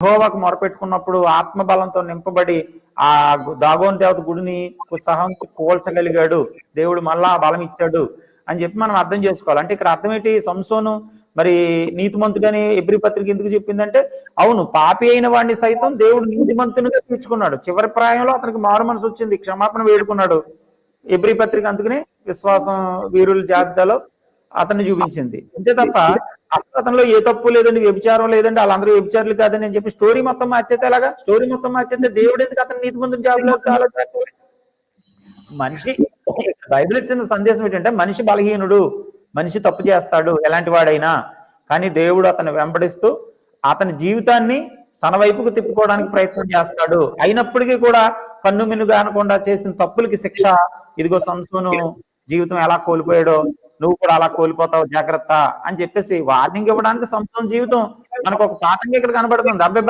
యెహోవాకు మొరపెట్టుకున్నప్పుడు ఆత్మబలంతో నింపబడి ఆ దాగోన్ దేవత గుడిని సహం కూల్చగలిగాడు, దేవుడు మళ్ళా బలం ఇచ్చాడు అని చెప్పి మనం అర్థం చేసుకోవాలి. అంటే ఇక్కడ అర్థం ఏంటి? సంసోను మరి నీతిమంతుడని ఎబ్రీ పత్రిక ఎందుకు చెప్పిందంటే, అవును పాపి అయిన వాడిని సైతం దేవుడు నీతిమంతునిగా తీర్చుకున్నాడు. చివరి ప్రాయంలో అతనికి మారు మనసు వచ్చింది, క్షమాపణ వేడుకున్నాడు. ఎబ్రీ పత్రిక అందుకనే విశ్వాసం వీరుల జాబితాలో అతన్ని చూపించింది. అంతే తప్ప అసలు అతనిలో ఏ తప్పు లేదండి, వ్యభిచారం లేదండి, వాళ్ళందరూ వ్యభిచారులు కాదని అని చెప్పి స్టోరీ మొత్తం మార్చేస్తే ఎలాగా? స్టోరీ మొత్తం మార్చేస్తే దేవుడు ఎందుకు అతను నీతిమంతుని జాబులో మనిషి బైబిల్ ఇచ్చిన సందేశం ఏంటంటే, మనిషి బలహీనుడు, మనిషి తప్పు చేస్తాడు ఎలాంటి వాడైనా. కానీ దేవుడు అతన్ని వెంబడిస్తూ అతని జీవితాన్ని తన వైపుకు తిప్పుకోవడానికి ప్రయత్నం చేస్తాడు. అయినప్పటికీ కూడా కన్ను మిన్నుగా అనకుండా చేసిన తప్పులకి శిక్ష, ఇదిగో సంసోను జీవితం ఎలా కోల్పోయాడో నువ్వు కూడా అలా కోల్పోతావు జాగ్రత్త అని చెప్పేసి వార్నింగ్ ఇవ్వడానికి సంసోను జీవితం మనకు ఒక పాఠంగా ఇక్కడ కనబడుతుంది. అబ్బాయి